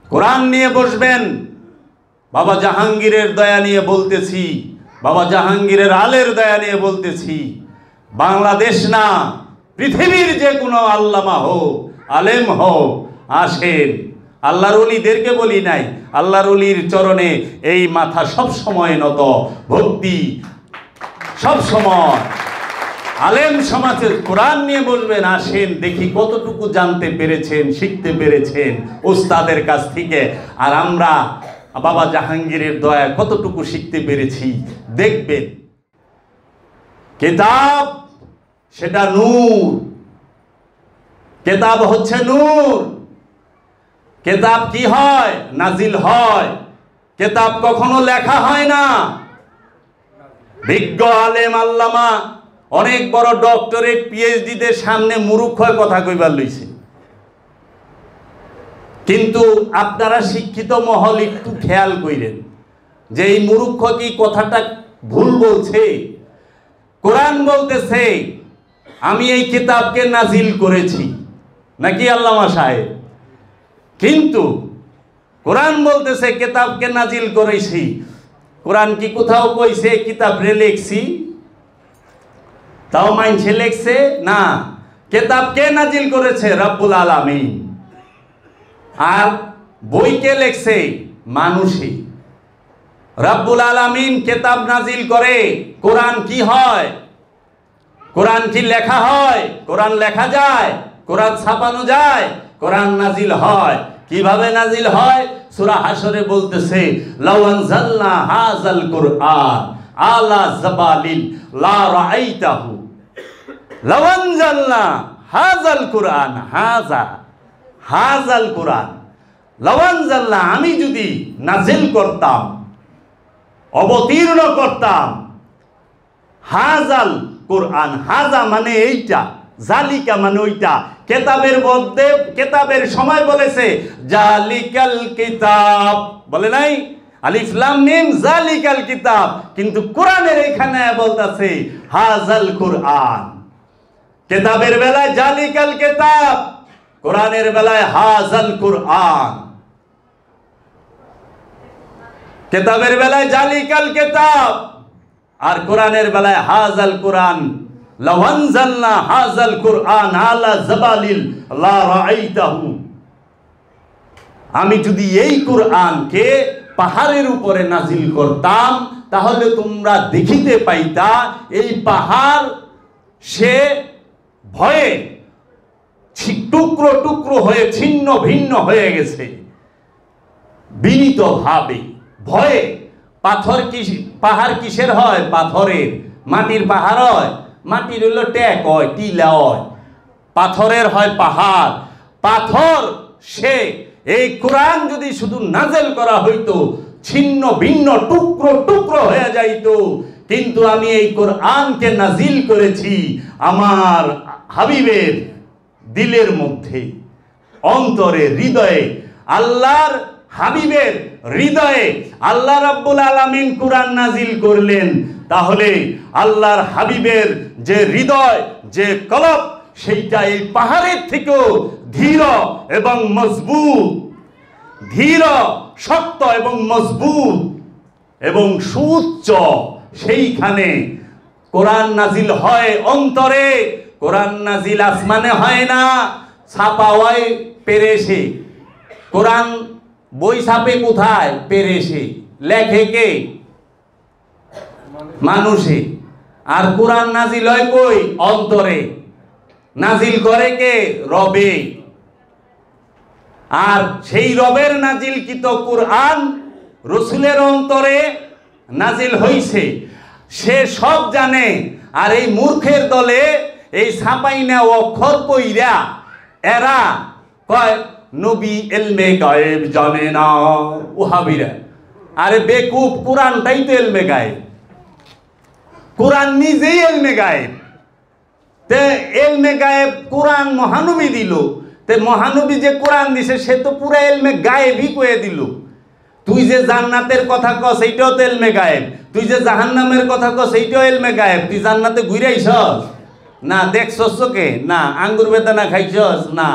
কোরআন নিয়ে বসবেন। বাবা জাহাঙ্গীরের দয়া নিয়ে বলতেছি, বাবা জাহাঙ্গীরের আলের দয়া নিয়ে বলতেছি, বাংলাদেশ না পৃথিবীর যে কোনো আল্লামা হোক, আলেম হোক, আসেন। আল্লাহর ওলিদেরকে বলি নাই, আল্লাহর ওলির চরণে এই মাথা সব সময় নত, ভক্তি সব সময়। আলেম সমাজের কোরআন নিয়ে বলবেন, আসেন দেখি কতটুকু জানতে পেরেছেন, শিখতে পেরেছেন ওস্তাদের কাছ থেকে, আর আমরা বাবা জাহাঙ্গীরের দয়া কতটুকু শিখতে পেরেছি দেখবেন। কিতাব সেটা নূর, কিতাব হচ্ছে নূর। কিতাব কি হয়? নাজিল হয়। কিতাব কখনো লেখা হয় না। বিজ্ঞ আলেম আল্লামা অনেক বড় ডক্টরেট পিএইচডিদের সামনে মুরুক্ষ কথা কইবার লইছে, কিন্তু আপনারা শিক্ষিত মহল একটু খেয়াল কইরেন যে এই মুরুক্ষ কি কথাটা ভুল বলছে। কোরআন বলতেছে আমি এই কিতাবকে নাজিল করেছি, নাকি আল্লামা সাহেব? কিন্তু কোরআন বলতেছে কিতাবকে নাজিল করেছি। কোরআন কি কোথাও কইছে কিতাব রে লেখছি? তাও মাইনছে লেখছে না। কিতাব কে নাজিল করেছে? রব্বুল আলামিন। আর বই কে লেখছে? মানুষই। রব্বুল আলামিন কিতাব নাজিল করে। কোরআন কি হয়? কোরআন কি লেখা হয়? কোরআন লেখা যায়? কোরআন ছাপানো যায়? কোরআন নাজিল হয়। কিভাবে নাজিল হয়? সূরা হাশরে বলতেছে লাউ আনজালনা হাযাল কুরআন আলা জাবালিন লা রাআইতাহু। লাউ আনজালনা হাযাল কুরআন, হাযাল কুরআন, লাউ আনজালনা, আমি যদি নাজিল করতাম, অবতীর্ণ করতাম, হাযাল কুরআন, হাযা মানে এইটা, জালিকা মানে ওইটা। কিতাবের মধ্যে কিতাবের সময় বলেছে জালিকাল কিতাব, বলে নাই? আলিফ লাম মিম জালিকাল কিতাব। কিন্তু কোরআনের এখানে বলতেছে হাযাল কুরআন। কিতাবের বেলায় জালিকাল কিতাব, কোরআনের বেলায় হাযাল কুরআন। কিতাবের বেলায় জালিকাল কিতাব আর কোরআনের বেলায় হাযাল কুরআন। লাউ আনজালনা হাযাল কুরআন আলা জাবালিল লা রাআইতাহু। আমি যদি এই কোরআনকে পাহাড়ের উপরে নাজিল করতাম, তাহলে তোমরা দেখিতে পাইতা এই পাহাড় সে ভয়ে টুকরো টুকরো হয়ে ছিন্ন ভিন্ন হয়ে গেছে, বিনীত ভাবে, ভয়ে। পাথর কি পাহাড় কিসের হয়? পাথরের। মাটির পাহাড় হয়? মাটির হইল ট্যাক হয়, টিলা হয়। পাথরের হয় পাহাড়। পাথর সে এই কোরআন যদি শুধু নাজিল করা হইতো, ছিন্ন ভিন্ন টুকরো টুকরো হয়ে যাইতো। কিন্তু আমি এই কোরআনকে নাজিল করেছি আমার হাবিবের দিলের মধ্যে, অন্তরে, হৃদয়ে। আল্লাহর হাবিবের হৃদয়ে আল্লাহ রাব্বুল আলামিন কোরআন নাজিল করলেন। তাহলে আল্লাহর হাবিবের যে হৃদয়, যে কলব, সেইটা এই পাহাড়ের থেকেও ধীর এবং মজবুত, ধীর, শক্ত এবং মজবুত এবং সুউচ্চ। সেইখানে কোরআন নাজিল হয় অন্তরে। কোরআন নাজিল আসমানে হয় না, ছাপা হয় পেরেশে। কোরআন বই ছাপে কোথায়? পেরেশে। লেখে কে? মানুষে। আর কোরআন নাজিল হয় কই? অন্তরে। নাজিল করে কে? রবে। আর সেই রবের নাজিলকৃত কোরআন রসুলের অন্তরে নাজিল হইছে, সে সব জানে। আর এই মূর্খের দলে এই ছাপাই না অক্ষর কইরা এরা কয় নবী এলমে গায়েব জানে না, ওহাবিরা। আরে বেকুব, কোরআনটাই তো এলমে গায়েব। কোরআন নিজেই এলমে গায়েব। তে এলমে গায়েব কোরআন মহানবী দিল। তে মহানবী যে কোরআন দিছে সে তো পুরা এলমে গায়েবই কয়ে দিল। তুই যে জান্নাতের কথা কস এইটাও তো এলমে গায়েব। তুই যে জাহান্নামের কথা কস এইটাও এলমে গায়েব। তুই জান্নাতে ঘুরাইছস না? দেখছস চোখে না? আঙ্গুর বেদানা খাইছস না?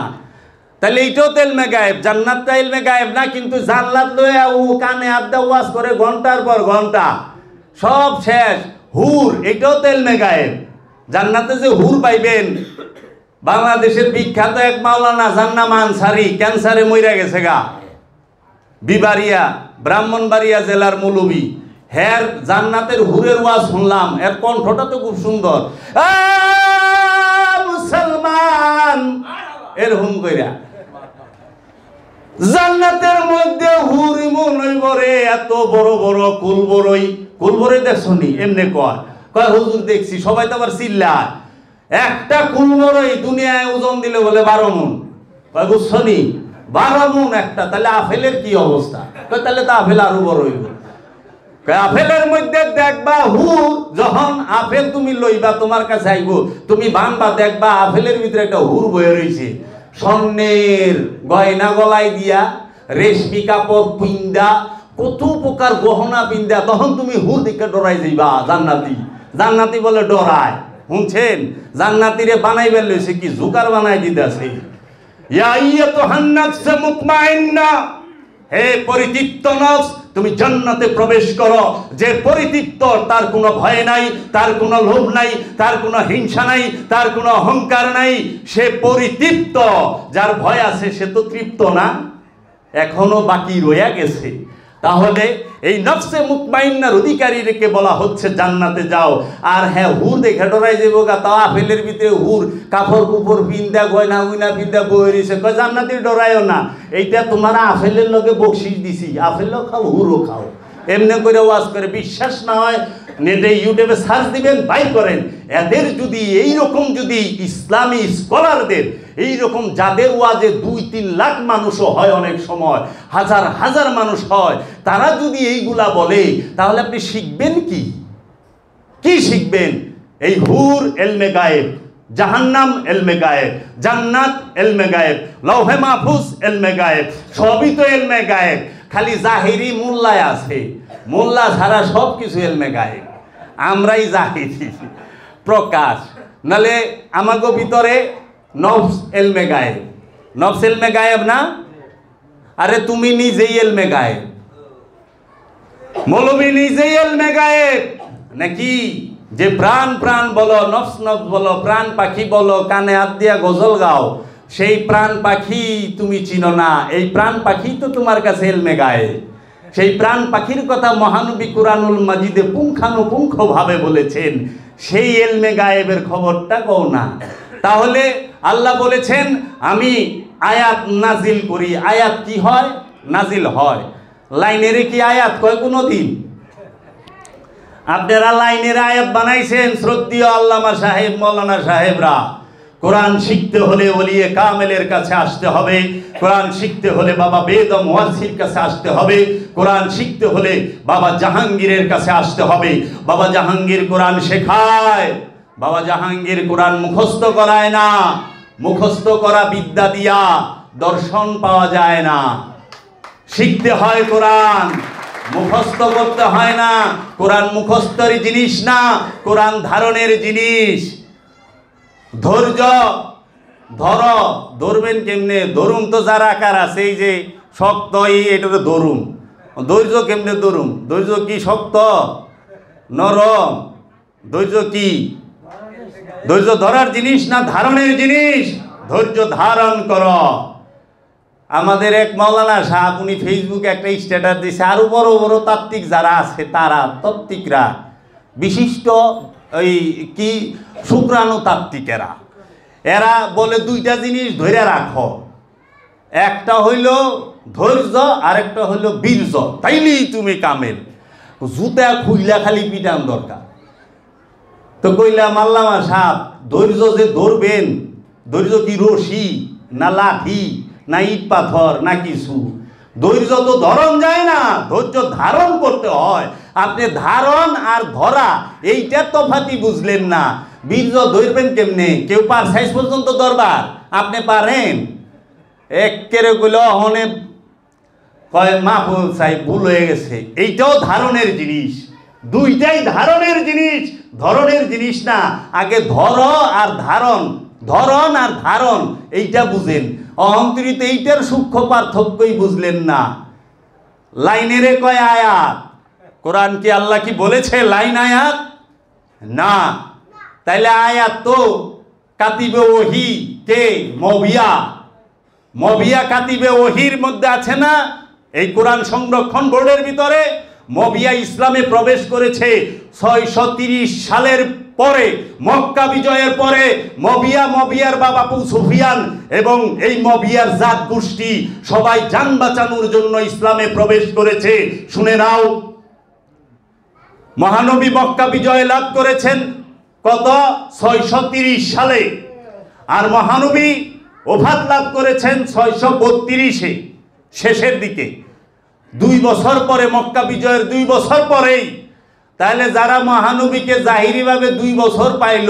তাহলে এইটাও তো ইলমে গায়েব, জান্নাতটা ইলমে গায়েব না। কিন্তু জান্নাত লইয়া ও কানে আড্ডা ওয়াজ করে ঘন্টার পর ঘন্টা, সব শেষ। হুর, এটাও তো ইলমে গায়েব। জান্নাতে যে হুর পাইবেন, বাংলাদেশের বিখ্যাত এক মাওলানা জান্নাম আনসারী ক্যান্সারে মইরা গেছে গা, বিবাড়িয়া ব্রাহ্মণবাড়িয়া জেলার মৌলবী। হ্যার জান্নাতের হুরের ওয়াজ শুনলাম, এর কণ্ঠটা তো খুব সুন্দর। মুসলমান এরকম কইরা জান্নাতের মধ্যে হুর ইমন হইবরে, এত বড় বড় কুলবরই। কুলবরই দেখছনি? এমনি কয় কয় হুজুর দেখছি। সবাই তো আবার চিল্লায়। একটা কুলবরই দুনিয়ায় ওজন দিলে বলে 12 মণ। কয় বুঝছনি? 12 মণ একটা। তাহলে আপেলের কি অবস্থা? কয় তাহলে তো আপেল আরো বড় হইব। আপেলের মধ্যে দেখবা হুর, যখন আপেল তুমি লইবা তোমার কাছে আইব, তুমি বানবা দেখবা আপেলের ভিতরে একটা হুর বয়ে রয়েছে, স্বর্ণের গয়না গলায় দিয়া, রেশমি কাপড় পিন্দা, কত প্রকার গহনা পিন্দা। তখন তুমি হুর দিকে ডরাই যাইবা। জান্নাতি জান্নাতি বলে ডরায়। শুনছেন? জান্নাতিরে বানাইবার লইছে কি জুকার বানাই দিতেছে। ইয়া আইয়াতুহান নাফসু মুতমাইন্না, হে পরিতৃপ্ত নফস, তুমি জান্নাতে প্রবেশ করো। যে পরিতৃপ্ত, তার কোনো ভয় নাই, তার কোনো লোভ নাই, তার কোনো হিংসা নাই, তার কোনো অহংকার নাই, সে পরিতৃপ্ত। যার ভয় আছে সে তো তৃপ্ত না, এখনো বাকি রয়ে গেছে। তাহলে এই নফসে মুতমাইন্নার অধিকারীকে বলা হচ্ছে জান্নাতে যাও। আর হ্যাঁ, হুর দেখে ডরাই যাবো গা, তাও আপেলের ভিতরে হুর কাপড় কুপড় পিন্দা গয়না গুইনা পিন্দা বই রয়েছে। কয় জান্নাতে ডরাইও না, এইটা তোমার আপেলের লগে বকশিস দিছি, আপেলও খাও হুরও খাও। এমনি করে ওয়াজ করে। বিশ্বাস না হয় নেটে ইউটিউবে সার্চ দিবেন, বাই করেন। এদের যদি এইরকম, যদি ইসলামী স্কলারদের এইরকম, যাদের ওয়াজে 2-3 লাখ মানুষও হয়, অনেক সময় হাজার হাজার মানুষ হয়, তারা যদি এইগুলা বলে, তাহলে আপনি শিখবেন কি? কি শিখবেন? এই হুর ইলমে গায়েব, জাহান্নাম ইলমে গায়েব, জান্নাত ইলমে গায়েব, লৌহে মাহফুজ ইলমে গায়েব, সবই তো ইলমে গায়েব। খালি জাহিরি মোল্লায় আছে, মোল্লা ছাড়া সব কিছু ইলমে গায়েব। আমরাই জাহিরি প্রকাশ। নালে আমাগো ভিতরে নফস ইলমে গায়েব। নফস ইলমে গায়েব না? আরে তুমি নিজেই ইলমে গায়েব, মৌলবী নিজেই ইলমে গায়েব নাকি? যে প্রাণ প্রাণ বলো, নফস নফস বলো, প্রাণ পাখি বলো, কানে হাত দিয়া গজল গাও, সেই প্রাণ পাখি তুমি চিনো না। এই প্রাণ পাখি তো তোমার কাছে ইলমে গায়েব। সেই প্রাণ পাখির কথা মহানবী কুরআনুল মাজিদে পুঙ্খানুপুঙ্খ ভাবে বলেছেন। সেই ইলমে গায়েবের খবরটা কও না। তাহলে আল্লাহ বলেছেন আমি আয়াত নাজিল করি। আয়াত কি হয়? নাজিল হয়। লাইনের কি আয়াত কয় কোনো দিন? আপনারা লাইনের আয়াত বানাইছেন শ্রদ্ধেয় আল্লামা সাহেব, মৌলানা সাহেবরা। কোরআন শিখতে হলে ওলিয়ে কামেলের কাছে আসতে হবে। কোরআন শিখতে হলে বাবা বেদম ওয়াসির কাছে আসতে হবে। কোরআন শিখতে হলে বাবা জাহাঙ্গীরের কাছে আসতে হবে। বাবা জাহাঙ্গীর কোরআন শেখায়। বাবা জাহাঙ্গীর কোরআন মুখস্থ করায় না। মুখস্থ করা বিদ্যা দিয়া দর্শন পাওয়া যায় না। শিখতে হয় কোরআন, মুখস্থ করতে হয় না। কোরআন মুখস্থের জিনিস না, কোরআন ধারণের জিনিস। ধৈর্য ধর, ধরবেন কেমনে? ধরুন তো যার আকার আছে, এই যে শক্ত, এটাকে ধরুন। ধৈর্য কেমনে ধরুন? ধৈর্য কি শক্ত নরম? ধৈর্য কি? ধৈর্য ধরার জিনিস না ধারণের জিনিস? ধৈর্য ধারণ কর। আমাদের এক মাওলানা সাহেব, উনি ফেসবুকে একটা স্ট্যাটাস দিয়েছে, আরো বড় বড় তাত্ত্বিক যারা আছে, তারা তাত্ত্বিকরা, বিশিষ্ট ওই কি শুক্রাণু তাত্ত্বিকেরা, এরা বলে 2টা জিনিস ধরে রাখো। একটা হইল ধৈর্য, আরেকটা হইল বীর্য, তাইলেই তুমি কামেল। জুতা খুইলা খালি পিটান দরকার। তো কইলাম আল্লামা সাহেব, ধৈর্য যে ধরবেন, ধৈর্য কি রশি না লাঠি না ইট পাথর না কিছু? ধৈর্য তো ধরন যায় না, ধৈর্য ধারণ করতে হয়। আপনি ধারণ আর ধরা এইটার তফাৎই বুঝলেন না। বীর্য ধরবেন কেমনে? কেউ পার সাইজ পর্যন্ত ধরবার আপনি পারেন? একেরে কইল অনেক কয় মাহফুজ সাহেব ভুল হয়ে গেছে। এইটাও ধারণের জিনিস, 2টাই ধারণের জিনিস, ধরনের জিনিস না। আগে ধর আর ধারণ, ধরন আর ধারণ এইটা বুঝেন। অহংকৃত এইটার সূক্ষ্ম পার্থক্যই বুঝলেন না। লাইনের কয় আয়াত, কোরআন কি আল্লাহ কি বলেছে লাইন আয়াত? না। তাইলে আয়াত তো কাতিবে ওহি কে? মবিয়া। মবিয়া কাতিবে ওহির মধ্যে আছে না? এই কোরআন সংরক্ষণ বোর্ডের ভিতরে মবিয়া ইসলামে প্রবেশ করেছে 630 সালের পরে, মক্কা বিজয়ের পরে। মবিয়ার বাবা আবু সুফিয়ান এবং এই মবিয়ার জাত গোষ্ঠী সবাই জান বাঁচানোর জন্য ইসলামে প্রবেশ করেছে। শুনে নাও, মহানবী মক্কা বিজয় লাভ করেছেন কত? 630 সালে। আর মহানবী ওফাত লাভ করেছেন 632-এ, শেষের দিকে, 2 বছর পরে, মক্কা বিজয়ের 2 বছর পরেই। তাহলে যারা মহানবীকে জাহিরিভাবে 2 বছর পাইল,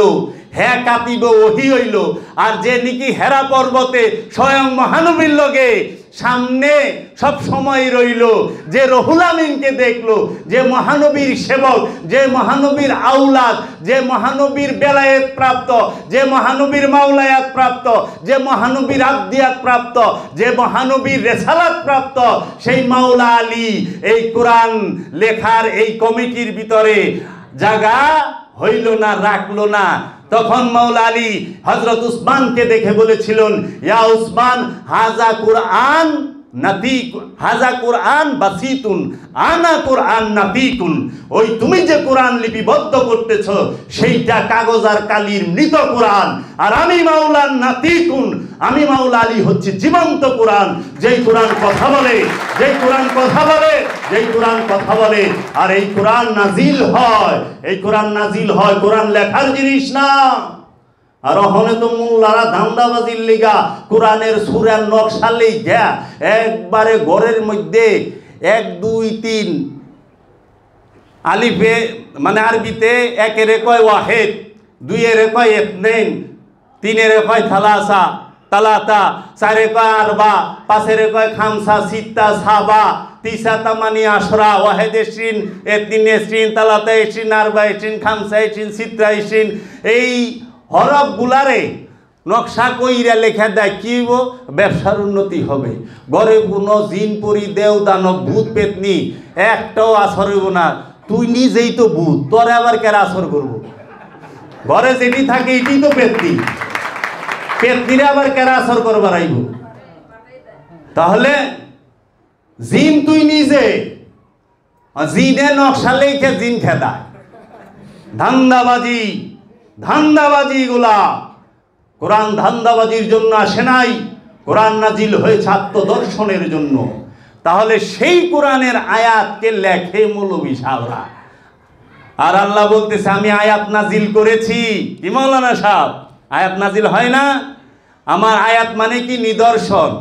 হ্যাঁ কাতিবে ওহি হইল। আর যে নাকি হেরা পর্বতে স্বয়ং মহানবীর লগে সামনে সব সময় রইল, যে রহুল আমিনকে দেখলো, যে মহানবীর সেবক, যে মহানবীর আউলাদ, যে মহানবীর বেলায়েত প্রাপ্ত, যে মহানবীর মাওলায়াত প্রাপ্ত, যে মহানবীর আব্দিয়াত প্রাপ্ত, যে মহানবীর রেসালাত প্রাপ্ত, সেই মাওলা আলী এই কোরআন লেখার এই কমিটির ভিতরে জায়গা হইল না, রাখলো না। তখন মাওলা আলী হযরত উসমানকে দেখে বলেছিলেন, ইয়া উসমান, হাজা কুরআন নাতিক, হাজা কুরআন বাসিতুন, আনা কুরআন নাতিকুন। ওই তুমি যে কোরআন লিপিবদ্ধ করতেছ সেইটা কাগজ আর কালির মৃত কোরআন, আর আমি মাওলার নাতিকুন, আমি মাওলা আলী হচ্ছে জীবন্ত কোরআন। যেই কোরআন কথা বলে, যেই কোরআন কথা বলে, যেই কোরআন কথা বলে, আর এই কোরআন নাজিল হয়, এই কোরআন নাজিল হয়, কোরআন লেখার জিনিস না। আর ওখানে তো মোল্লারা ধান্দাবাজির লিগা কোরআনের সূরার নকশা লিখা একবারে ঘরের মধ্যে 1 2 3 আলিফে মানে আরবিতে 1 এর কয় ওয়াহিদ, 2 এর কয় ইতনাইন, 3 এর কয় থালাসা তালাতা, 4 এর কয় আরবা, 5 এর কয় খামসা, সিত্তা, সাবা, তিসা, তামানি, আশরা, ওয়াহিদ 20, ইতনিন 20, তালাতা 20, আরবা 20, খামসা 20, সিত্তা 20। এই হরফ গুলারে নকশা কইরা লেখা দেয় কি ব্যবসার উন্নতি হবে। ঘরে কোনো জিন পরি দেও দানব ভূত পেতনি একটাও আসর হইব না। তুই নিজেই তো ভূত, তোরে আবার কেরা আসর করবো? ঘরে যেটি থাকে এটি তো পেতনি, পেতনিরে আবার কেরা আসর করবার আইব? তাহলে জিন তুই নিজে, জিনে নকশা লেখে জিন খেদায়। ধান্দাবাজি, ধান্দাবাজি গুলা। কোরআন ধান্দাবাজির জন্য আসে নাই, কোরআন নাজিল হয়েছে আত্মদর্শনের জন্য। তাহলে সেই কোরআনের আয়াতকে লেখে মৌলবী সাহেবরা। আর আল্লাহ বলতেছে আমি আয়াত নাজিল করেছি। কি মাওলানা সাহেব, আয়াত নাজিল হয় না? আমার আয়াত মানে কি? নিদর্শন।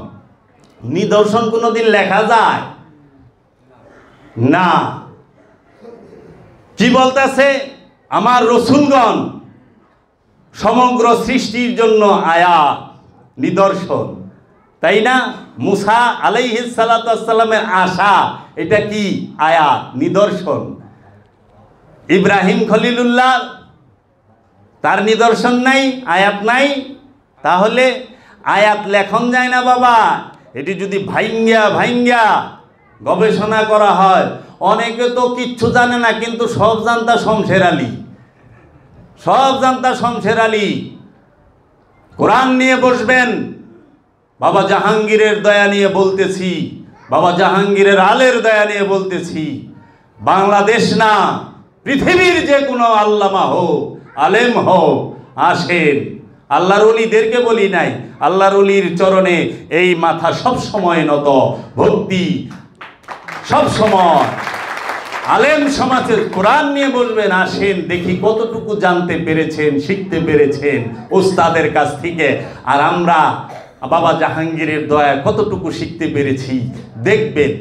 নিদর্শন কোনোদিন লেখা যায় না। কি বলতেছে? আমার রসুলগণ সমগ্র সৃষ্টির জন্য আয়াত, নিদর্শন, তাই না? মুসা আলাইহিস সালাতু ওয়াস সালামের আশা, এটা কি? আয়াত, নিদর্শন। ইব্রাহিম খলিলুল্লাহ, তার নিদর্শন নাই, আয়াত নাই। তাহলে আয়াত লেখন যায় না বাবা। এটি যদি ভাইঙ্গা গবেষণা করা হয়, অনেকে তো কিচ্ছু জানে না, কিন্তু সব জানতা শমশের আলী, সব জানতা শমশের আলী। কোরআন নিয়ে বসবেন, বাবা জাহাঙ্গীরের দয়া নিয়ে বলতেছি, বাবা জাহাঙ্গীরের আলের দয়া নিয়ে বলতেছি। বাংলাদেশ না, পৃথিবীর যে কোনো আল্লামা হোক, আলেম হোক, আসেন। আল্লাহর ওলিদেরকে বলি নাই, আল্লাহর ওলির চরণে এই মাথা সব সময় নত, ভক্তি সব সময়। আলেম সমাজের কোরআন নিয়ে বলবেন, আসেন দেখি কতটুকু জানতে পেরেছেন, শিখতে পেরেছেন ওস্তাদের কাছ থেকে। আর আমরা বাবা জাহাঙ্গীরের দয়া কতটুকু শিখতে পেরেছি দেখবেন।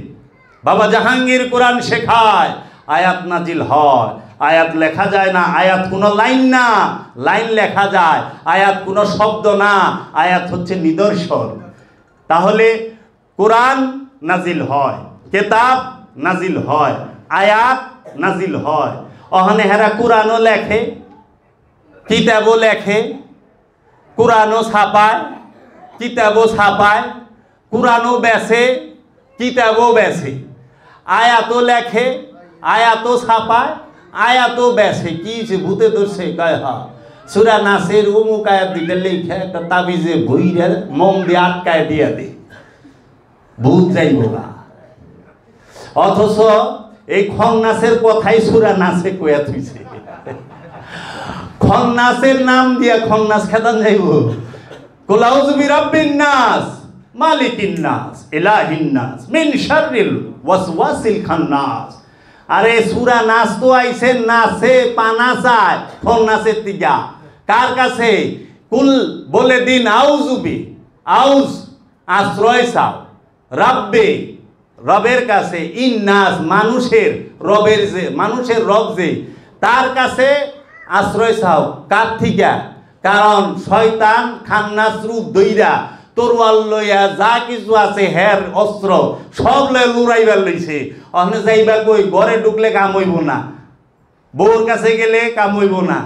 বাবা জাহাঙ্গীর কোরআন শেখায়, আয়াত নাজিল হয়, আয়াত লেখা যায় না। আয়াত কোনো লাইন না, লাইন লেখা যায়। আয়াত কোনো শব্দ না, আয়াত হচ্ছে নিদর্শন। তাহলে কোরআন নাজিল হয়, কেতাব নাজিল হয়, আয়াত নাজিল হয়। ওখানে হেরা কোরআনও লেখে, কিতাবও লেখে, কোরআনও ছাপায়, কিতাবও ছাপায়, কুরআনও বেচে, কিতাবও বেচে, আয়াতও লেখে, আয়াতও ছাপায়, আয়াতও বেচে। কি ভূতে ধরছে? কয় হা সূরা নাসের অমুক আয়াত দিতে লেখে একটা তাবিজে বইরে মোম দিয়ে আটকায় দিয়ে দে, ভূত যাইব না। অথচ এই খন্নাসের কথাই সূরা নাসে কয়া থইছে। খন্নাসের নাম দিয়া খন্নাস খেদান যাইব। কুল আউযু বিরাব্বিন নাস মালিকিন নাস ইলাহিন নাস মিন শাররিল ওয়াসওয়াসিল খান্নাস। আরে সূরা নাস তো আইছে নাসে পানা চায় খন্নাসের তিগা। কার কাছে? কুল বলে দিন আউযুবি, আউজ আশ্রয় চাও, রাব্বে রবের কাছে, ইন্নাস মানুষের রবের যে মানুষের রব যে তার কাছে আশ্রয় চাও। কার থিকা? কারণ শয়তান খান্নাস রূপ দইরা তরোয়াল লইয়া যা কিছু আছে হের অস্ত্র সব লয়ে লুড়াইবার লইছে। অনে যাইবা কই? ঘরে ঢুকলে কাম হইব না, বউর কাছে গেলে কাম হইব না,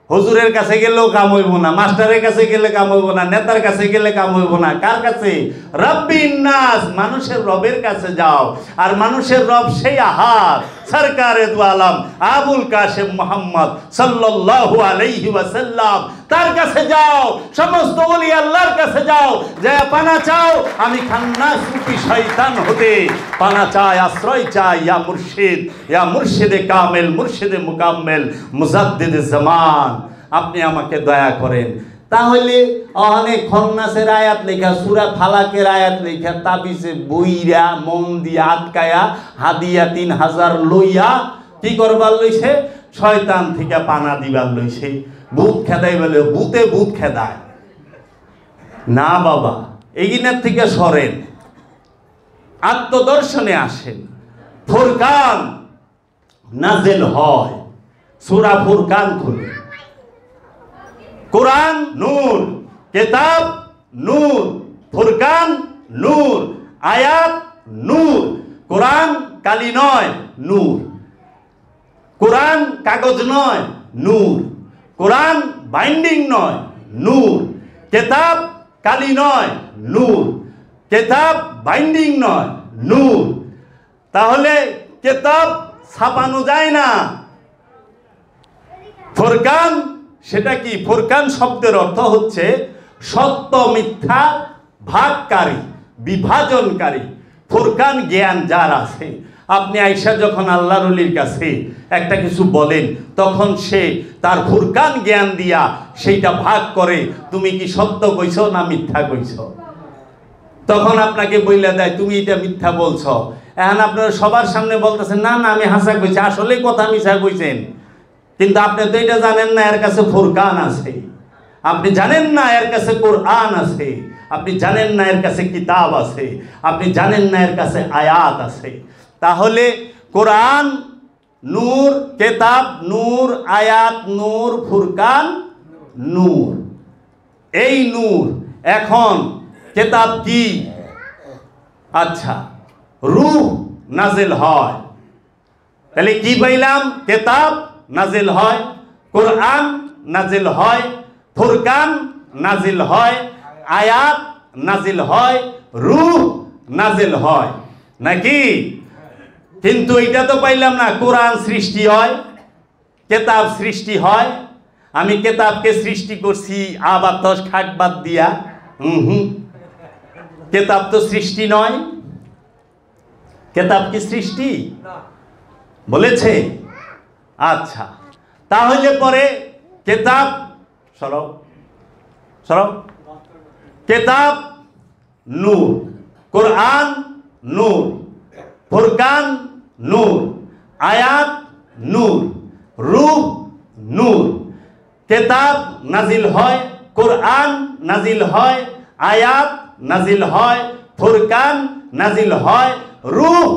হুজুরের কাছে গেলেও কাম হইব না, মাস্টারের কাছে গেলে কাম হইব না, নেতার কাছে গেলে কাম হইব না। কার কাছে? রব্বিন নাস, মানুষের রবের কাছে যাও। আর মানুষের রব সেই আহাদ সরকারে দু আলম আবুল কাসেম মুহাম্মদ সাল্লাল্লাহু আলাইহি ওয়াসাল্লাম, তার কাছে যাও। সমস্ত ওলি আল্লাহর কাছে যাও, যে পানা চাও আমি খান্নাস রূপী শয়তান হতে পানা চাই, আশ্রয় চাই। ইয়া মুর্শিদে কামেল, মুর্শিদে মুকাম্মেল, মুজাদ্দিদে জামান, আপনি আমাকে দয়া করেন। তাহলে অনেক খন্নাসের আয়াত লেখা, সূরা ফালাকের আয়াত লেখা, তাবিজে বইরা মন দিয়া আটকায়া হাদিয়া 3000 লইয়া কি করবার লইছে? শয়তান থেকে পানা দিবার লইছে। ভূত খেদাই বলে, ভূতে ভূত খেদায় না বাবা। এগিনার থেকে সরেন, আত্মদর্শনে আসেন। ফুরকান নাজিল হয়, সূরা ফুরকান খুলে। কুরআন নূর, কিতাব নূর, ফুরকান নূর, আয়াত নূর। কুরআন কালি নয়, নূর। কুরআন কাগজ নয়, নূর। কুরআন বাইন্ডিং নয়, নূর। কিতাব কালি নয়, নূর। কিতাব বাইন্ডিং নয়, নূর। তাহলে কিতাব ছাপানো যায় না। ফুরকান সেটা কি? ফুরকান শব্দের অর্থ হচ্ছে সত্য মিথ্যা ভাগকারী, বিভাজনকারী। ফুরকান জ্ঞান যার আছে, আপনি আয়েশা যখন আল্লাহর ওলির কাছে একটা কিছু বলেন, তখন সে তার ফুরকান জ্ঞান দিয়া সেইটা ভাগ করে, তুমি কি সত্য কইছো না মিথ্যা কইছো। তখন আপনাকে বইলা দেয় তুমি এটা মিথ্যা বলছো। এখন আপনারা সবার সামনে বলতেছেন না না আমি হাসা কইছি, আসলে কথা মিছা কইছেন। কিন্তু আপনি তো এটা জানেন না এর কাছে ফুরকান আছে, আপনি জানেন না এর কাছে কোরআন আছে, আপনি জানেন না এর কাছে কিতাব আছে, আপনি জানেন না এর কাছে আয়াত আছে। তাহলে কোরআন নূর, কিতাব নূর, আয়াত নূর, ফুরকান নূর। এই নূর এখন কিতাব কি? আচ্ছা, রূহ নাজিল হয়। তাহলে কি পাইলাম? কিতাব নাজিল হয়, কোরআন নাজিল হয়, ফুরকান নাজিল হয়, আয়াত নাজিল হয়, রূহ নাজিল হয়, নাকি? কিন্তু এটা তো পাইলাম না কোরআন সৃষ্টি হয়, কিতাব সৃষ্টি হয়। আমি কিতাবকে সৃষ্টি করছি আবাতস খাট বাদ দিয়া। কিতাব তো সৃষ্টি নয়। কিতাব কি সৃষ্টি বলেছে? আচ্ছা, তাহলে পরে কিতাব সরব সরব কিতাব নূর, কোরআন নূর, ফুরকান নূর, আয়াত নূর, রূহ নূর। কিতাব নাজিল হয়, কোরআন নাজিল হয়, আয়াত নাজিল হয়, ফুরকান নাজিল হয়, রূহ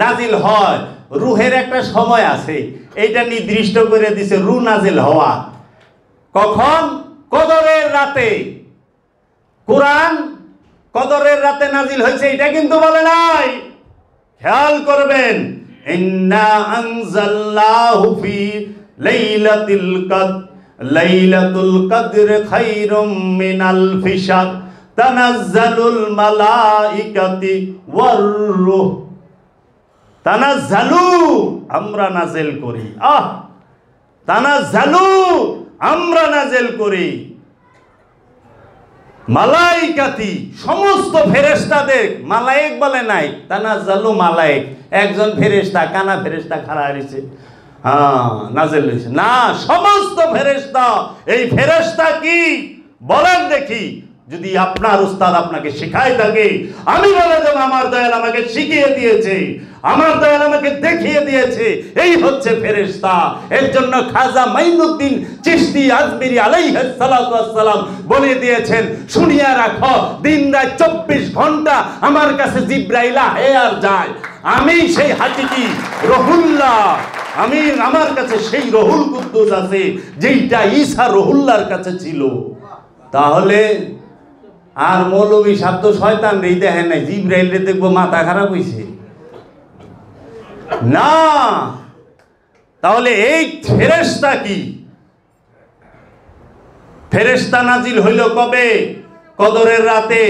নাজিল হয়। রূহের একটা সময় আছে, এইটা নির্দিষ্ট করে দিছে রূহ নাজিল হওয়া কখন? কদরের রাতে। কোরআন কদরের রাতে নাজিল হয়েছে এটা কিন্তু বলে নাই, খেয়াল করবেন। ইন্না আনজালনাহু ফি লাইলাতুল কদর, লাইলাতুল কদর খায়রুম মিন আলফি শাহর। তানাজ্জালুল মালাইকাতি ওয়ার রূহ, তানাজ্জালু আমরা নাযিল করি, তানাজ্জালু আমরা নাযিল করি, মালাইকাতি সমস্ত ফেরেশতাদের, মালায়েক বলে নাই, তানাজ্জালু মালায়েক, একজন ফেরেশতা কানা ফেরেশতা খাড়া হইছে নাযিল হইছে না, সমস্ত ফেরেশতা। এই ফেরেশতা কি বলেন দেখি, যদি আপনার উস্তাদ আপনাকে শেখায় থাকে, আমি বলে দেব আমার দয়াল আমাকে শিখিয়ে দিয়েছে, আমার দয়াল আমাকে দেখিয়ে দিয়েছে, এই হচ্ছে ফেরেশতা। এর জন্য খাজা মাইনুদ্দিন চিশতি আজমিরি আলাইহিস সালাতু ওয়াস সালাম বলে দিয়েছেন, শুনিয়া রাখো, দিন রাত 24 ঘন্টা আমার কাছে জিবরাইল আহে আর যায়, আমি সেই হাকিকি রহুল্লাহ, আমি আমার কাছে সেই রহুল কুদ্দুস আছে যেইটা ঈসা রহুল্লাহর কাছে ছিল। তাহলে আর মৌলবী সাহেব তো শয়তান রে দেখেন নাই, জিবরাইল রে দেখবো মাথা খারাপ হইছে না। তাহলে এই ফেরেশতা কি? ফেরেশতা নাজিল হইল কবে? কদরের রাতে।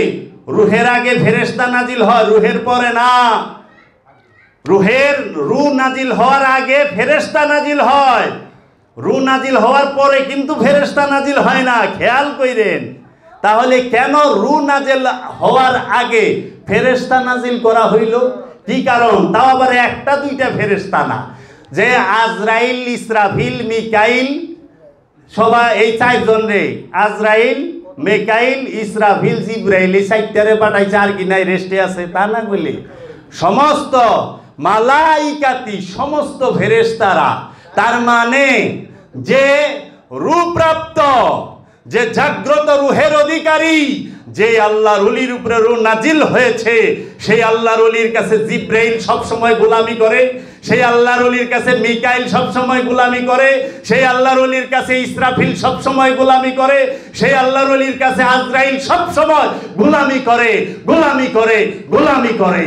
রুহের আগে ফেরেশতা নাজিল হয়, রুহের পরে না। রুহের রূহ নাজিল হওয়ার আগে ফেরেশতা নাজিল হয়, রূহ নাজিল হওয়ার পরে কিন্তু ফেরেশতা নাজিল হয় না, খেয়াল কইরেন। তাহলে কেন রূহ নাজিল হওয়ার আগে ফেরেশতা নাজিল করা হইল? কি কারণ? তাও আবার একটা দুইটা ফেরেশতা না, যে আজরাইল, ইসরাফিল, মিকাইল, সবাই এই চারজন রে, আজরাইল, মিকাইল, ইসরাফিল, জিবরাইল, এই চারটারে পাঠাইছে, আর কি নাই রেস্টে আছে তা না বলে সমস্ত মালাইকাতি সমস্ত ফেরেশতারা। তার মানে যে রূহপ্রাপ্ত, যে জাগ্রত রুহের অধিকারী, যে আল্লাহর ওলির উপরে রূহ নাজিল হয়েছে, সেই আল্লাহর ওলির কাছে জিবরাইল সব সময় গোলামি করে, সেই আল্লাহর ওলির কাছে মিকাইল সব সময় গোলামি করে, সেই আল্লাহর ওলির কাছে ইসরাফিল সব সময় গোলামি করে, সেই আল্লাহর ওলির কাছে আজরাইল সব সময় গোলামি করে, গোলামি করে, গোলামি করে।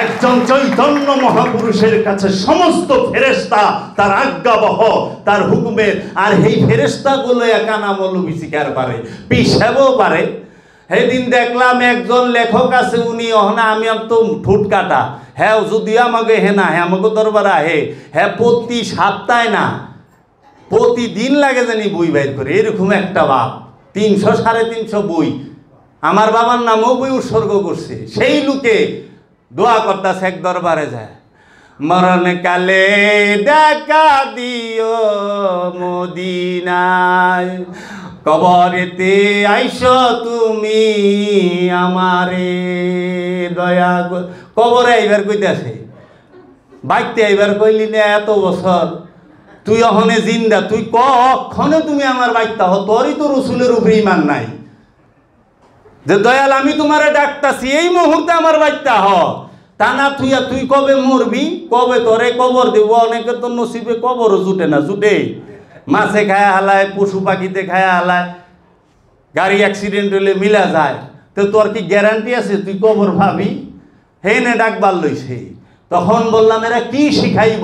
একজন চৈতন্য মহাপুরুষের কাছে সমস্ত ফেরেশতা তার আজ্ঞাবহ, তার হুকুমের। আর এই ফেরেশতাগুলো একানা মৌলবী শিকার পারে, পিসাবও পারে। সেদিন দেখলাম একজন লেখক আছে, উনি ওহনা আমি তো ঠুট কাটা, হ্যাঁ যদি আমাকে হে না, হ্যাঁ আমাকে দরবার আহে, হ্যাঁ প্রতি সপ্তাহে না প্রতিদিন লাগে জানি বই বাইর করে, এরকম একটা বাপ 300 350 বই, আমার বাবার নামও বই উৎসর্গ করছে। সেই লোকে দোয়া করতেছে, এক দরবারে যায়, মরণ কালে দেখা দিও মদিনায়, কবরেতে আইসো তুমি আমারে দয়া। কবরে আইবার কইতেছে, বাইতে আইবার কইলি না এত বছর, তুই ওখানে জিন্দা, তুই কখনো তুমি আমার বাইতে হ, তোরই তো রসুলের উপরে ইমান নাই, যে দয়াল আমি তোমারে ডাকতাছি এই মুহূর্তে আমার বাইতে হ, তা না তুই কবে মরবি, কবে তোরে কবর দিব। অনেকে তো নসিবে কবরও জুটে না, জুটে মাছে খায়া হালায়, পশু পাখিতে খায়া হালায়, গাড়ি অ্যাক্সিডেন্ট হলে মিলা যায়, তো তোর কি গ্যারান্টি আছে তুই কবর ভাবি? হে নে ডাকবার লইছে। তখন বললাম এরা কি শিখাইব?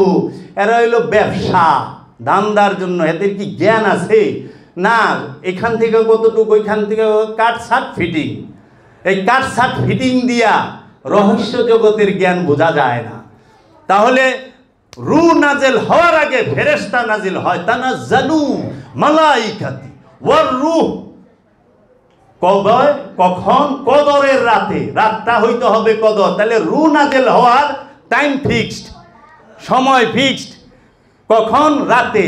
এরা হইলো ব্যবসা, ধান্দার জন্য। এদের কি জ্ঞান আছে? না, এখান থেকে কতটুকু, ওইখান থেকে কাট সাট ফিটিং, এই কাট সাট ফিটিং দিয়া রহস্য জগতের জ্ঞান বোঝা যায় না। তাহলে রূহ নাজিল হওয়ার আগে ফেরেশতা নাজিল হয়, তানাজ্জালু মালাইকাতি ওয়ার রূহ। কবে? কখন? কদরের রাতে। রাতটা হইতে হবে কদর। তাহলে রূহ নাজিল হওয়ার টাইম ফিক্সড, সময় ফিক্সড। কখন? রাতে।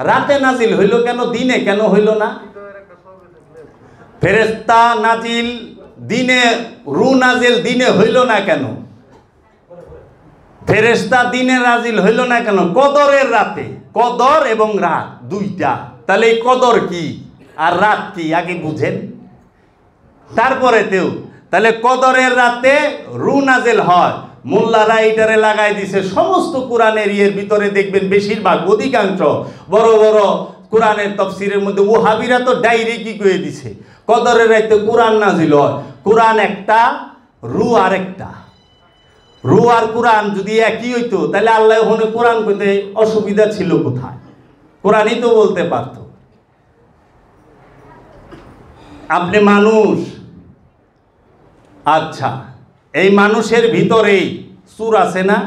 রাতে নাজিল হইল কেন? দিনে কেন হইল না? ফেরেশতা নাজিল দিনে, রূহ নাজিল দিনে হইল না কেন? ফেরেশতা দিনে নাজিল হইল না কেন? কদরের রাতে। কদর এবং রাত দুইটা। তাহলে এই কদর কি আর রাত কি আগে বুঝেন, তারপরে তেও। তাহলে কদরের রাতে রূহ নাজিল হয়। মোল্লারা এইটারে লাগাই দিছে সমস্ত কোরআনের ইয়ের ভিতরে, দেখবেন বেশিরভাগ অধিকাংশ বড় বড় কোরআনের তাফসীরের মধ্যে ওহাবিরা তো ডাইরেক্ট কি কয়ে দিছে, কদরের রাতে কোরআন নাজিল হয়। কোরআন একটা, রূহ আরেকটা। রূহ আর কোরআন যদি একই হইতো তাহলে আল্লাহ ওখানে কোরআন কইতে অসুবিধা ছিল কোথায়? কোরআনই তো বলতে পারত। আপনি মানুষ, আচ্ছা, এই মানুষের ভিতরেই চুর আছে না?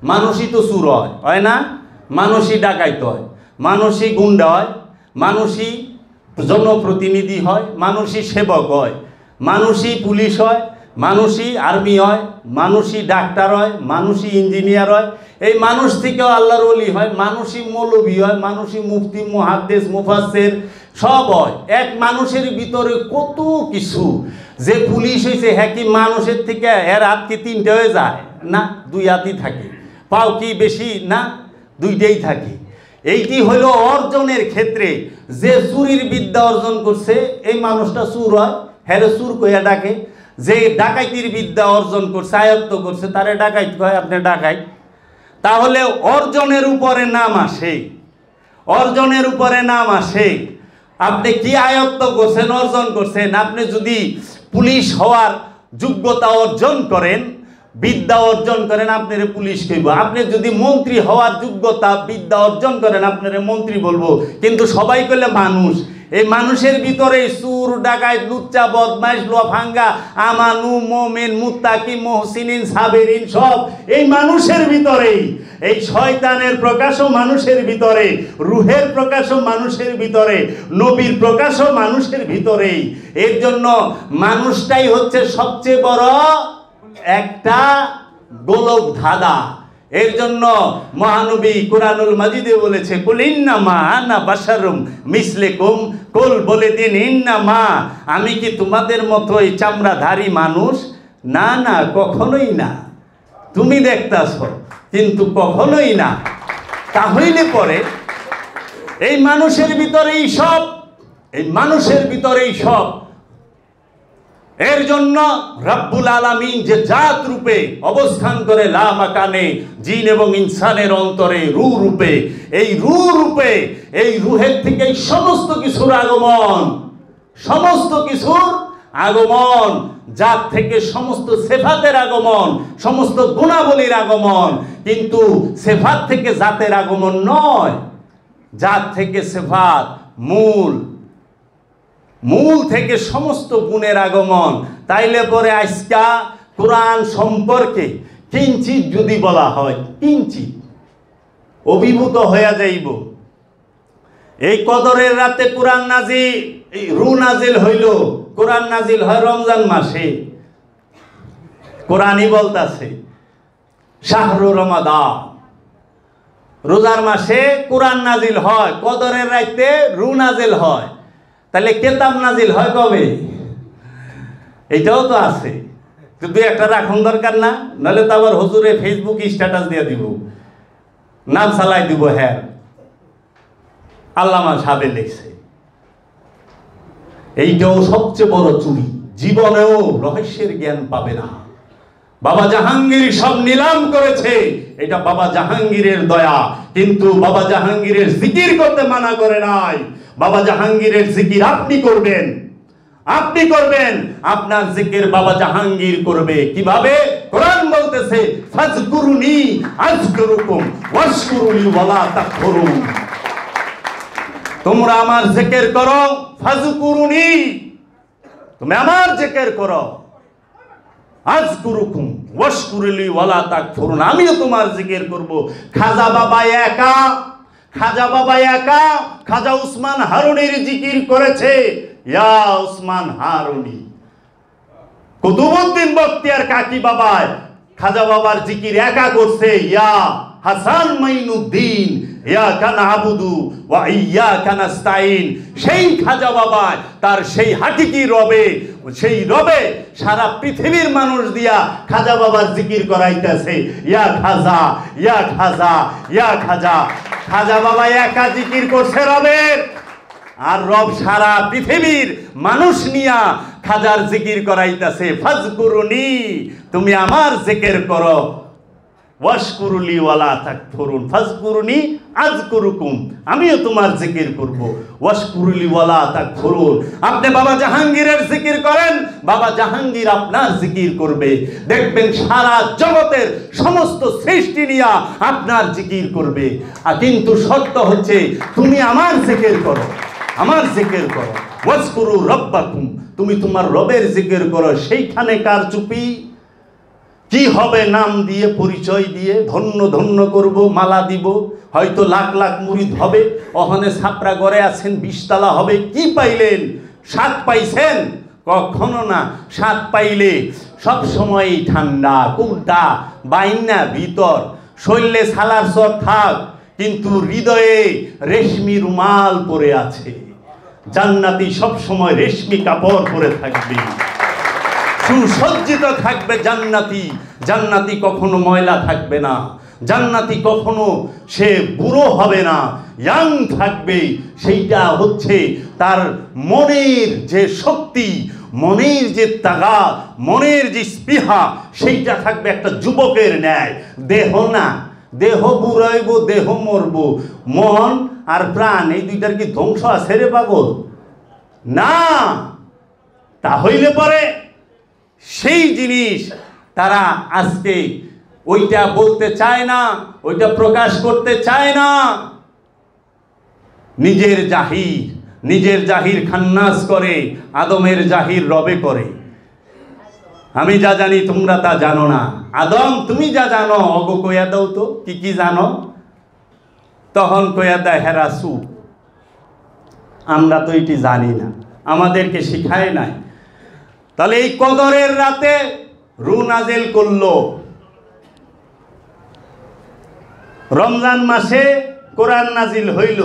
মানুষই তো চুর হয় না? মানুষই ডাকাইত হয়, মানুষই গুন্ডা হয়, মানুষই জনপ্রতিনিধি হয়, মানুষই সেবক হয়, মানুষই পুলিশ হয়, মানুষই আর্মি হয়, মানুষই ডাক্তার হয়, মানুষই ইঞ্জিনিয়ার হয়। এই মানুষ থেকেও আল্লাহর ওলি হয়, মানুষই মৌলভী হয়, মানুষই মুফতি, মুহাদ্দিস, মুফাসসির সব হয়। এক মানুষের ভিতরে কত কিছু। যে পুলিশ হয়েছে, হ্যাঁ কি মানুষের থেকে এর হাত কি 3টে হয়ে যায় না? 2 হাতই থাকে। পাও কি বেশি না? 2টাই থাকে। এইটি হলো অর্জনের ক্ষেত্রে। যে চুরির বিদ্যা অর্জন করছে এই মানুষটা চুর হয়, হ্যাঁ চুর কইয়া ডাকে। যে ডাকাইতির বিদ্যা অর্জন করছে, আয়ত্ত করছে, তারে ডাকাইত কয়, আপনি ডাকাইত। তাহলে অর্জনের উপরে নাম আসে, অর্জনের উপরে নাম আসে। আপনি কি আয়ত্ত করছেন, অর্জন করছেন। আপনি যদি পুলিশ হওয়ার যোগ্যতা অর্জন করেন, বিদ্যা অর্জন করেন, আপনারে পুলিশ কইব। আপনি যদি মন্ত্রী হওয়ার যোগ্যতা বিদ্যা অর্জন করেন, আপনারে মন্ত্রী বলবো। কিন্তু সবাই কইলে মানুষ। এই মানুষের ভিতরে চুর, ডাকাত, লুচ্চা, বদমাইশ, লফাঙ্গা, আমানু, মুমিন, মুত্তাকি, মুহসিনিন, সাবিরিন সব এই মানুষের ভিতরেই। এই শয়তানের প্রকাশও মানুষের ভিতরে, রুহের প্রকাশও মানুষের ভিতরে, নবীর প্রকাশও মানুষের ভিতরেই। এর জন্য মানুষটাই হচ্ছে সবচেয়ে বড় একটা গোলক ধাঁধা। এর জন্য মহানবী কুরআনুল মাজিদে বলেছে, কুল ইন্নামা আনা বাশারুম মিসলিকুম, কুল বলে দিন ইন্নামা, আমি কি তোমাদের মতোই চামড়াধারী মানুষ? না না, কখনোই না। তুমি দেখতাছ কিন্তু কখনোই না। তাহলে পরে এই মানুষের ভিতরেই সব, এই মানুষের ভিতরেই সব। এর জন্য রব্বুল আলামিন যে জাত রূপে অবস্থান করে লা মাকানে, জিন এবং ইনসানের অন্তরে রূহ রূপে, এই রূহ রূপে, এই রূহের থেকে সমস্ত কিছুর আগমন, সমস্ত কিছুর আগমন, জাত থেকে সমস্ত সিফাতের আগমন, সমস্ত গুণাবলীর আগমন। কিন্তু সিফাত থেকে জাতের আগমন নয়, জাত থেকে সিফাত, মূল থেকে সমস্ত গুণের আগমন। তাইলে পরে আজকা কোরআন সম্পর্কে কিঞ্চিত যদি বলা হয়, কিঞ্চিত অভিভূত হয়ে যাইব। এই কদরের রাতে কোরআন নাজিল, রূহ নাজিল হইল। কোরআন নাজিল হয় রমজান মাসে। কোরআনই বলতাছে শাহরু রমাদান, রোজার মাসে কোরআন নাজিল হয়, কদরের রাতে রূহ নাজিল হয়। তাহলে কেতাব নাজিল হয় কবে? এটাও তো আছে। কিন্তু একটা রাখুন দরকার না? নাহলে তো আবার হুজুরে ফেসবুক স্ট্যাটাস দিয়ে দিব, নাম চালাই দিব। হ্যাঁ, আল্লামা সাহেব লিখছে। এইটাও সবচেয়ে বড় চুরি। জীবনেও রহস্যের জ্ঞান পাবে না। বাবা জাহাঙ্গীর সব নিলাম করেছে, এটা বাবা জাহাঙ্গীরের দয়া। কিন্তু বাবা জাহাঙ্গীরের জিকির করতে মানা করে নাই। বাবা জাহাঙ্গীরের জিকির আপনি করবেন, আপনি করবেন। আপনার জিকির বাবা জাহাঙ্গীর করবে কিভাবে? কোরআন বলতেছে ফাজকুরুনি আযকুরুকুম ওয়াশকুরুলি ওয়ালা তাকফুরুন। তোমরা আমার জিকির করো, ফাজকুরুনি, তুমি আমার জিকির করো, আযকুরুকুম ওয়াশকুরুলি ওয়ালা তাকফুরুন, আমিও তোমার জিকির করব। খাজা বাবা একা, খাজা বাবা একা খাজা উসমান হারুনির জিকির করেছে, ইয়া উসমান হারুনি। কুতুবউদ্দিন বখতিয়ার কাকি বাবায় খাজা বাবার জিকির একা করছে, ইয়া হাসান মাইনুদ্দিন ইয়াকা নাবুদু ওয়া ইয়াকা নাস্তাইন। সেই খাজা বাবা তার সেই হাকিকি রবে, সেই রবে সারা পৃথিবীর মানুষ দিয়া খাজা বাবার জিকির করাইতেছে, ইয়া খাজা, ইয়া খাজা, ইয়া খাজা। খাজা বাবা একা জিকির করছে রবের, আর রব সারা পৃথিবীর মানুষ নিয়া খাজার জিকির করাইতেছে। ফাজকুরুনি, তুমি আমার জিকির করো, ওয়াশকুরুলি ওয়ালা তাকফুরুন, ফাজকুরুনি আযকুরুকুম, আমিও তোমার জিকির করব। ওয়াশকুরুলি ওয়ালা তাকফুরুন। আপনি বাবা জাহাঙ্গীরের জিকির করেন, বাবা জাহাঙ্গীর আপনার জিকির করবে। দেখবেন সারা জগতের সমস্ত সৃষ্টি নিয়া আপনার জিকির করবে। আর কিন্তু শর্ত হচ্ছে তুমি আমার জিকির করো, আমার জিকির করো। ওয়াজকুরু রাব্বাকুম, তুমি তোমার রবের জিকির করো, সেইখানে কার চুপি? কি হবে নাম দিয়ে, পরিচয় দিয়ে ধন্য ধন্য করব, মালা দিব, হয়তো লাখ লাখ মুরিদ হবে, ওখানে ছাপরা গড়ে আছেন 20 তলা হবে। কি পাইলেন? স্বাদ পাইছেন? কখনো না। স্বাদ পাইলে সব সময় ঠান্ডা, কোনটা বাইনা ভিতর, শরীরে সালার চর থাক, কিন্তু হৃদয়ে রেশমি রুমাল পরে আছে। জান্নাতি সব সময় রেশমি কাপড় পরে থাকবে, সুসজ্জিত থাকবে জান্নাতি। জান্নাতি কখনো ময়লা থাকবে না, জান্নাতি কখনো সে বুড়ো হবে না, ইয়াং থাকবে। সেইটা হচ্ছে তার মনের যে শক্তি, মনের যে তাগা, মনের যে স্পৃহা, সেইটা থাকবে একটা যুবকের ন্যায়। দেহ না, দেহ বুড়াইব, দেহ মরব, মন আর প্রাণ এই দুইটার কি ধ্বংস আছে রে পাগল? না। তাহলে পরে সেই জিনিস তারা আজকে ওইটা বলতে চায় না, ওইটা প্রকাশ করতে চায় না। নিজের জাহির খান্নাস করে, আদমের জাহির রবে করে। আমি যা জানি তোমরা তা জানো না। আদম তুমি যা জানো অগো কইয়া দাও তো, কি কি জানো? তখন কইয়া দেয় হেরা সুপ, আমরা তো এটি জানি না, আমাদেরকে শিখায় নাই। তাহলে এই কদরের রাতে রু নাজিল করলো। রমজান মাসে কোরআন নাজিল হইল।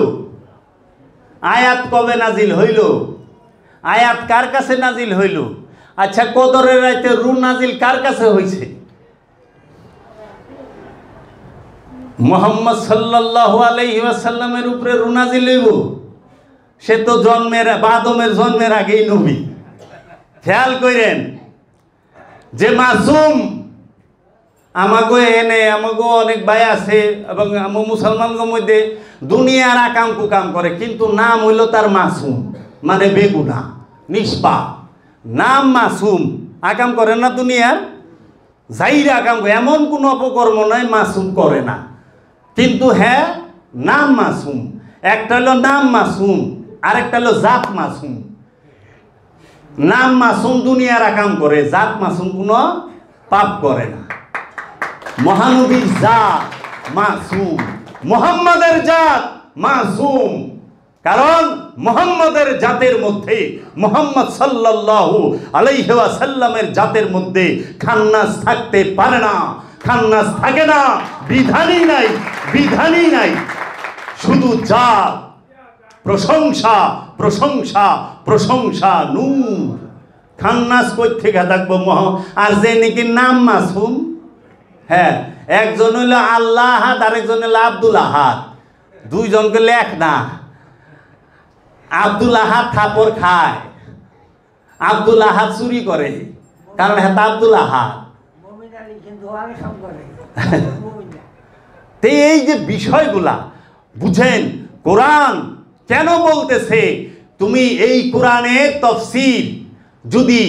আয়াত কবে নাজিল হইল? আয়াত কার কাছে নাজিল হইল? আচ্ছা, কদরের রাতে রু নাজিল কার কাছে হইছে? মুহাম্মদ সাল্লাল্লাহু আলাইহি ওয়াসাল্লামের উপরে রু নাজিল হইব? সে তো আদমের জন্মের আগেই নবী। খেয়াল করেন যে মাসুম, আমাগো এনে আমাগো অনেক ভাই আছে এবং মুসলমানদের মধ্যে দুনিয়ার আকাম কুকাম করে, কিন্তু নাম হইল তার মাসুম, মানে বেগুনা, নিষ্পাপ। নাম মাসুম, আকাম করে না দুনিয়ার, জাহির আকাম করে, এমন কোন অপকর্ম নয় মাসুম করে না, কিন্তু হ্যাঁ নাম মাসুম। একটা হলো নাম মাসুম, আরেকটা হলো জাত মাসুম। নাম মাসুম দুনিয়ার আকাম করে, জাত মাসুম কোনো পাপ করে না। মহানবীর জাত মাসুম, মুহাম্মাদের জাত মাসুম। কারণ মুহাম্মাদের জাতের মধ্যে, মুহাম্মদ সাল্লাল্লাহু আলাইহি ওয়াসাল্লামের জাতের মধ্যে খান্নাস থাকতে পারে না, খান্নাস থাকে না, বিধানই নাই, বিধানই নাই। শুধু জাত, প্রশংসা, প্রশংসা, প্রশংসা, নূর। খান্নাস কই থেকে থাকবো? আর যে নাকি নাম মাসুম, হ্যাঁ, একজন হইল আল্লাহ আহাদ, আরেকজন হইল আব্দুল আহাদ। দুইজনকে লেখ না। আব্দুল আহাদ থাপড় খায়, আব্দুল আহাদ চুরি করে, কারণ হ্যাঁ আব্দুল আহাদ। এই যে বিষয়গুলা বুঝেন, কোরআন কেন বলতেছে তুমি এই কোরআনের তাফসীর যদি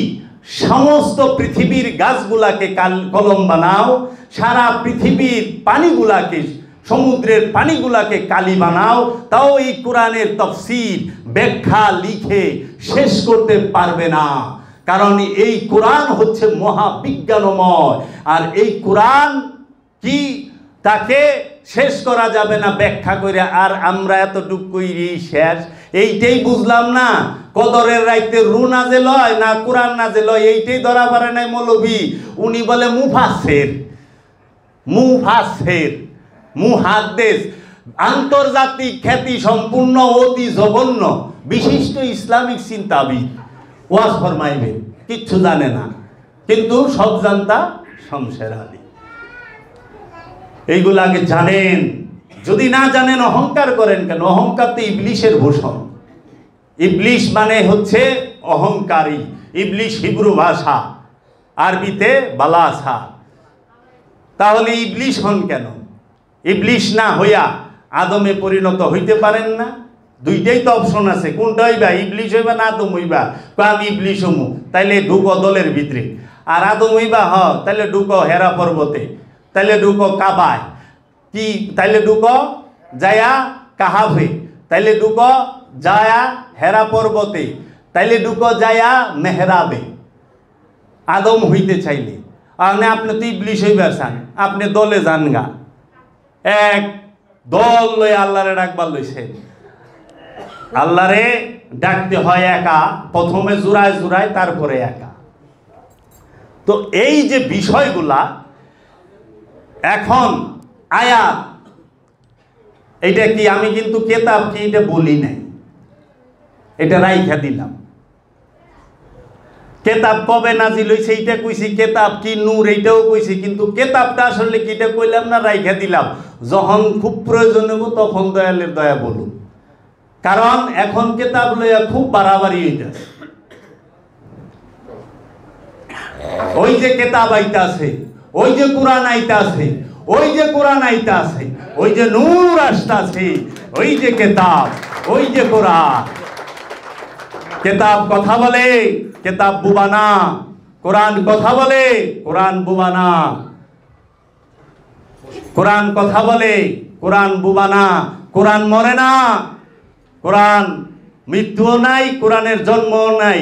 সমস্ত পৃথিবীর গাছগুলাকে কলম বানাও, সারা পৃথিবীর পানিগুলাকে, সমুদ্রের পানিগুলাকে কালি বানাও, তাও এই কোরআনের তাফসীর ব্যাখ্যা লিখে শেষ করতে পারবে না। কারণ এই কোরআন হচ্ছে মহাবিজ্ঞানময়, আর এই কোরআন কি তাকে শেষ করা যাবে না ব্যাখ্যা করে। আর আমরা এতটুকু কইরি শেষ, এইটাই বুঝলাম না। কদরের রাইতে রু নাজিল হয় না কোরআন নাজিল হয়, এইটাই ধরা পারে নাই মৌলভী। উনি বলে মুফাসসির, মুফাসসির, মুহাদ্দিস, আন্তর্জাতিক খ্যাতি সম্পূর্ণ, অতি জঘন্য বিশিষ্ট ইসলামিক চিন্তাবিদ। ওয়াজ ফরমাইবে, কিচ্ছু জানে না, কিন্তু সব জানতা শমশের আলী। এইগুলো আগে জানেন। যদি না জানেন অহংকার করেন কেন? অহংকার তো ইবলিশের ভূষণ। ইবলিশ মানে হচ্ছে অহংকারী। ইবলিশ হিব্রু ভাষা, আরবিতে বালাসা। তাহলে ইবলিশ হন কেন? ইবলিশ না হইয়া আদমে পরিণত হইতে পারেন না? দুইটাই তো অপশন আছে, কোনটা হইবা? ইবলিশ হইবা না আদম হইবা? আমি ইবলিশ হমু, তাইলে ঢুকো দলের ভিতরে। আর আদম হইবা, তাইলে ঢুকো হেরা পর্বতে, তাইলে ঢুকো কাবায়, কি তাইলে ঢুকো যায়া কাহাফে, তাইলে ঢুকো যায়া হেরা পর্বতে, তাইলে ঢুকো যায়া মেহরাবে আদম হইতে চাইলে। আপনি তো ইবলিশ হইবার চান, আপনি দলে যান গা, এক দল লই আল্লাহরে ডাকবার লইছে। আল্লাহরে ডাকতে হয় একা, প্রথমে জোড়ায় জোড়ায়, তারপরে একা। তো এই যে বিষয়গুলা এখন আয়াত, এটা কি আমি কিন্তু কেতাব কি এটা বলি নাই, এটা রাইখা দিলাম। কেতাব কবে নাজিল হইছে এইটা কইছি, কেতাব কি নূর এইটাও কইছি, কিন্তু কেতাবটা আসলে কি এটা কইলাম না, রাইখা দিলাম। যখন খুব প্রয়োজন হবো তখন দয়ালের দয়া বলুন, কারণ এখন কেতাব লইয়া খুব বাড়াবাড়ি হইতাছে। ওই যে কেতাব আইতাছে, ওই যে কোরআন আইতাছে, ওই যে কোরআন আইতাছে, ওই যে নূর আসতাছে, ওই যে কেতাব, ওই যে কোরআন। কেতাব কথা বলে, কেতাব বুবানা। কোরআন কথা বলে, কোরআন বুবানা। কোরআন কথা বলে, কোরআন বুবানা। কোরআন মরে না, কোরআন মৃত্যুও নাই, কোরআনের জন্মও নাই।